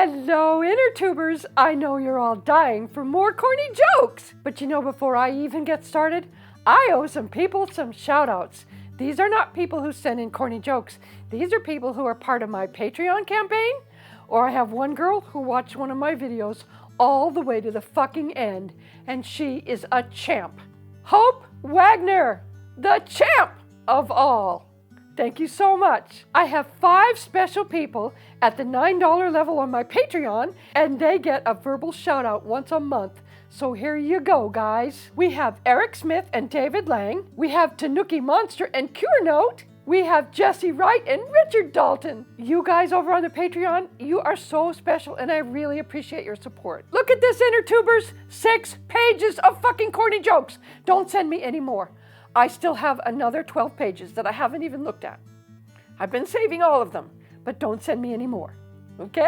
Hello, InnerTubers! I know you're all dying for more corny jokes! But you know, before I even get started, I owe some people some shout-outs. These are not people who send in corny jokes. These are people who are part of my Patreon campaign, or I have one girl who watched one of my videos all the way to the fucking end, and she is a champ. Hope Wagner, the champ of all. Thank you so much. I have 5 special people at the $9 level on my Patreon, and they get a verbal shout out once a month. So here you go, guys. We have Eric Smith and David Lang. We have Tanuki Monster and Cure Note. We have Jesse Wright and Richard Dalton. You guys over on the Patreon, you are so special, and I really appreciate your support. Look at this, InnerTubers. 6 pages of fucking corny jokes. Don't send me any more. I still have another 12 pages that I haven't even looked at. I've been saving all of them, but don't send me any more. Okay?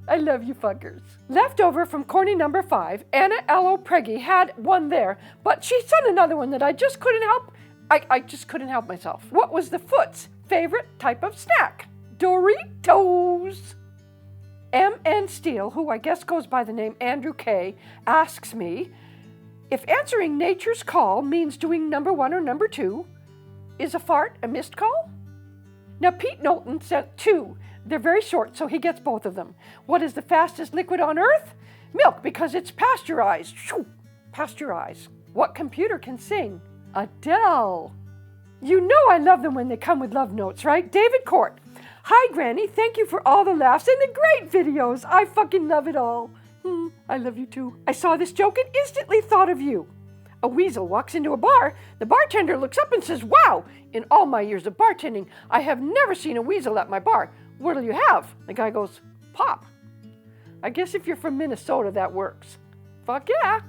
I love you fuckers. Leftover from corny number 5, Anna L.O. Preggy had one there, but she sent another one that I just couldn't help. I just couldn't help myself. What was the foot's favorite type of snack? Doritos. M.N. Steele, who I guess goes by the name Andrew K., asks me, if answering nature's call means doing number 1 or number 2, is a fart a missed call? Now, Pete Knowlton sent 2. They're very short, so he gets both of them. What is the fastest liquid on Earth? Milk, because it's pasteurized. Shoo, pasteurize. What computer can sing? Adele. You know I love them when they come with love notes, right? David Court. Hi, Granny. Thank you for all the laughs and the great videos. I fucking love it all. I love you too. I saw this joke and instantly thought of you. A weasel walks into a bar. The bartender looks up and says, wow, in all my years of bartending, I have never seen a weasel at my bar. What'll you have? The guy goes, pop. I guess if you're from Minnesota, that works. Fuck yeah.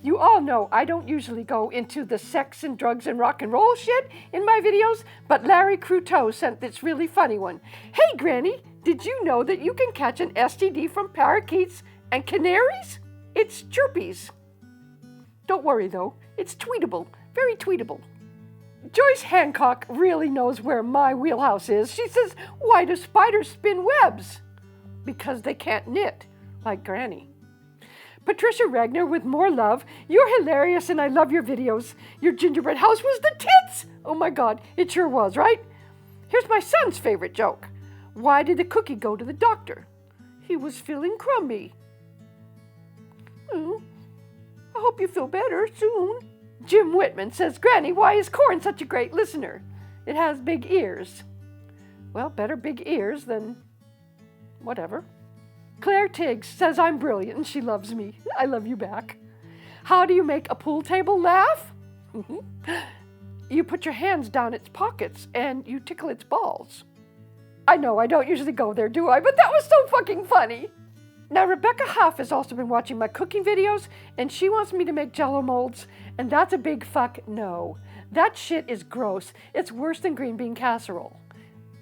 You all know I don't usually go into the sex and drugs and rock and roll shit in my videos, but Larry Cruteau sent this really funny one. Hey, Granny, did you know that you can catch an STD from parakeets and canaries? It's chirpies. Don't worry, though. It's tweetable. Very tweetable. Joyce Hancock really knows where my wheelhouse is. She says, why do spiders spin webs? Because they can't knit, like Granny. Patricia Regner with more love. You're hilarious and I love your videos. Your gingerbread house was the tits. Oh my God, it sure was, right? Here's my son's favorite joke. Why did the cookie go to the doctor? He was feeling crummy. I hope you feel better soon. Jim Whitman says, Granny, why is corn such a great listener? It has big ears. Well, better big ears than whatever. Claire Tiggs says I'm brilliant and she loves me. I love you back. How do you make a pool table laugh? You put your hands down its pockets and you tickle its balls. I know I don't usually go there, do I? But that was so fucking funny. Now, Rebecca Huff has also been watching my cooking videos, and she wants me to make Jell-O molds, and that's a big fuck no. That shit is gross. It's worse than green bean casserole.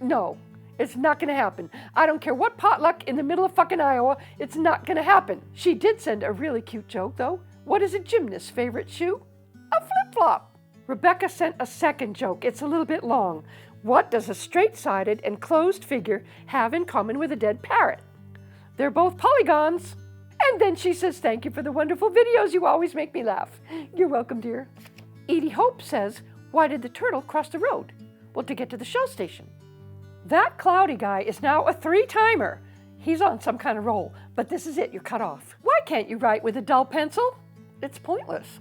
No, it's not gonna happen. I don't care what potluck in the middle of fucking Iowa, it's not gonna happen. She did send a really cute joke, though. What is a gymnast's favorite shoe? A flip-flop. Rebecca sent a second joke. It's a little bit long. What does a straight-sided and closed figure have in common with a dead parrot? They're both polygons. And then she says, thank you for the wonderful videos. You always make me laugh. You're welcome, dear. Edie Hope says, why did the turtle cross the road? Well, to get to the Shell station. That cloudy guy is now a 3-timer. He's on some kind of roll, but this is it. You're cut off. Why can't you write with a dull pencil? It's pointless.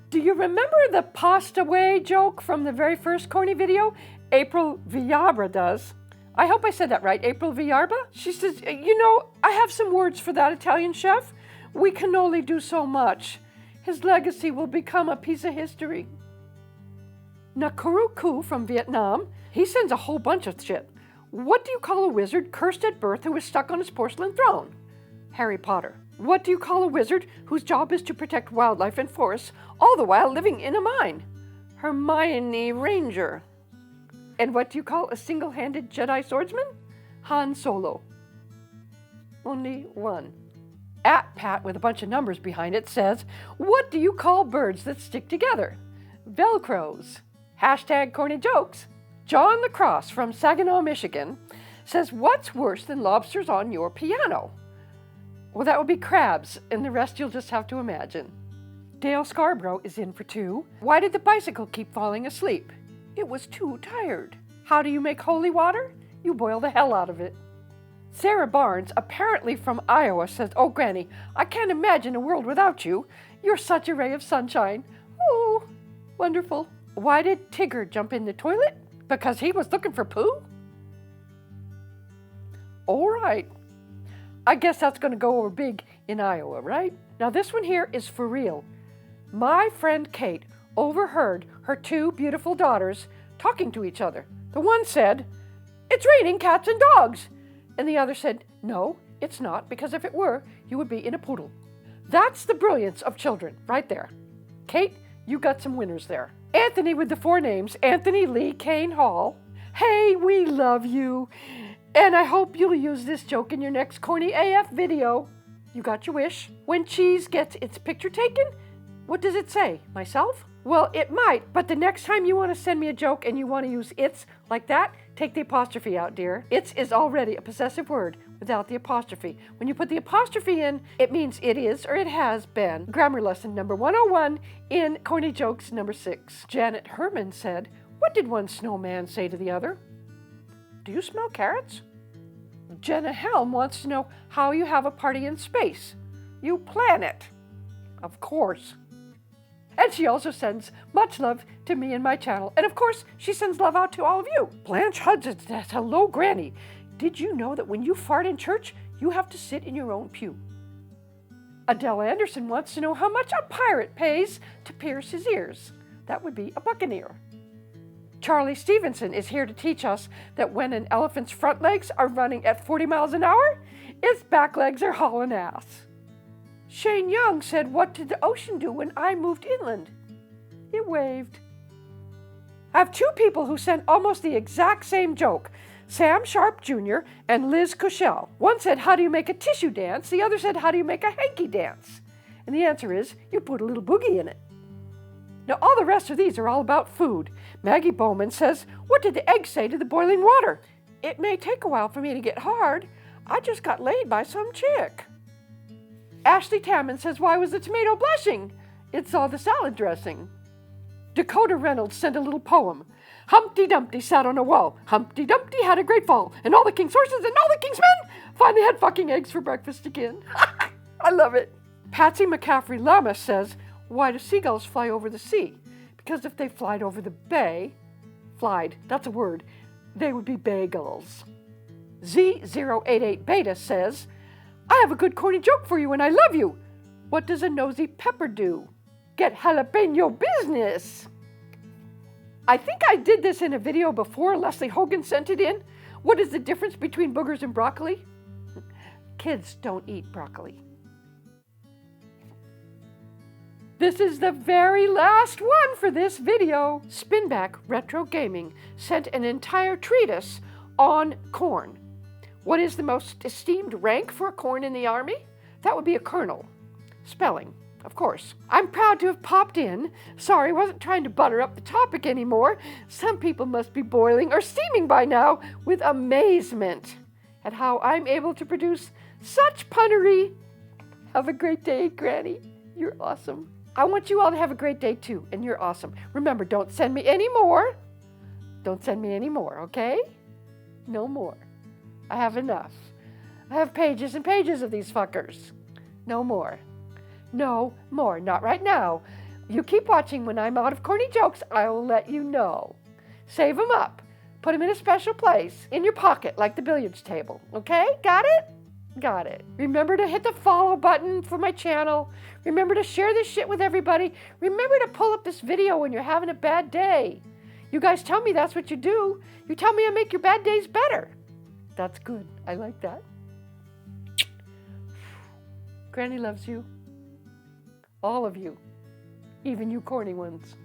Do you remember the pasta way joke from the very first corny video? April Villarba does. I hope I said that right, April Villarba. She says, you know, I have some words for that Italian chef. We can only do so much. His legacy will become a piece of history. Nakuru Ku from Vietnam, he sends a whole bunch of shit. What do you call a wizard cursed at birth who is stuck on his porcelain throne? Harry Potter. What do you call a wizard whose job is to protect wildlife and forests, all the while living in a mine? Hermione Ranger. And what do you call a single-handed Jedi swordsman? Han Solo. Only one. At Pat with a bunch of numbers behind it says, what do you call birds that stick together? Velcros. Hashtag corny jokes. John LaCrosse from Saginaw, Michigan says, what's worse than lobsters on your piano? Well, that would be crabs, and the rest you'll just have to imagine. Dale Scarborough is in for 2. Why did the bicycle keep falling asleep? It was too tired. How do you make holy water? You boil the hell out of it. Sarah Barnes, apparently from Iowa, says, oh, Granny, I can't imagine a world without you. You're such a ray of sunshine. Oh, wonderful. Why did Tigger jump in the toilet? Because he was looking for poo? All right. I guess that's going to go over big in Iowa, right? Now this one here is for real. My friend Kate overheard her 2 beautiful daughters talking to each other. The one said, it's raining cats and dogs. And the other said, no, it's not, because if it were, you would be in a poodle. That's the brilliance of children, right there. Kate, you got some winners there. Anthony with the 4 names, Anthony Lee Kane Hall. Hey, we love you. And I hope you'll use this joke in your next Corny AF video. You got your wish. When cheese gets its picture taken, what does it say? Myself? Well, it might, but the next time you want to send me a joke and you want to use it's like that, take the apostrophe out, dear. It's is already a possessive word without the apostrophe. When you put the apostrophe in, it means it is or it has been. Grammar lesson number 101 in Corny Jokes number 6. Janet Herman said, what did one snowman say to the other? Do you smell carrots? Jenna Helm wants to know how you have a party in space. You plan it. Of course. And she also sends much love to me and my channel. And of course, she sends love out to all of you. Blanche Hudson says, hello, Granny. Did you know that when you fart in church, you have to sit in your own pew? Adele Anderson wants to know how much a pirate pays to pierce his ears. That would be a buccaneer. Charlie Stevenson is here to teach us that when an elephant's front legs are running at 40 miles an hour, its back legs are hauling ass. Shane Young said, what did the ocean do when I moved inland? It waved. I have 2 people who sent almost the exact same joke, Sam Sharp Jr. and Liz Cushell. One said, how do you make a tissue dance? The other said, how do you make a hanky dance? And the answer is, you put a little boogie in it. Now, all the rest of these are all about food. Maggie Bowman says, what did the egg say to the boiling water? It may take a while for me to get hard. I just got laid by some chick. Ashley Tamman says, why was the tomato blushing? It saw the salad dressing. Dakota Reynolds sent a little poem. Humpty Dumpty sat on a wall. Humpty Dumpty had a great fall. And all the king's horses and all the king's men finally had fucking eggs for breakfast again. I love it. Patsy McCaffrey Lama says, why do seagulls fly over the sea? Because if they flied over the bay, that's a word, they would be bagels. Z088 Beta says, I have a good corny joke for you and I love you. What does a nosy pepper do? Get jalapeno business. I think I did this in a video before. Leslie Hogan sent it in. What is the difference between boogers and broccoli? Kids don't eat broccoli. This is the very last one for this video. Spinback Retro Gaming sent an entire treatise on corn. What is the most esteemed rank for a corn in the army? That would be a colonel. Spelling, of course. I'm proud to have popped in. Sorry, wasn't trying to butter up the topic anymore. Some people must be boiling or steaming by now with amazement at how I'm able to produce such punnery. Have a great day, Granny. You're awesome. I want you all to have a great day too, and you're awesome. Remember, don't send me any more. Don't send me any more, okay? No more. I have enough. I have pages and pages of these fuckers. No more. No more. Not right now. You keep watching. When I'm out of corny jokes, I will let you know. Save them up. Put them in a special place in your pocket like the billiards table. Okay? Got it? Got it. Remember to hit the follow button for my channel. Remember to share this shit with everybody. Remember to pull up this video when you're having a bad day. You guys tell me that's what you do. You tell me I make your bad days better. That's good. I like that. Granny loves you. All of you. Even you corny ones.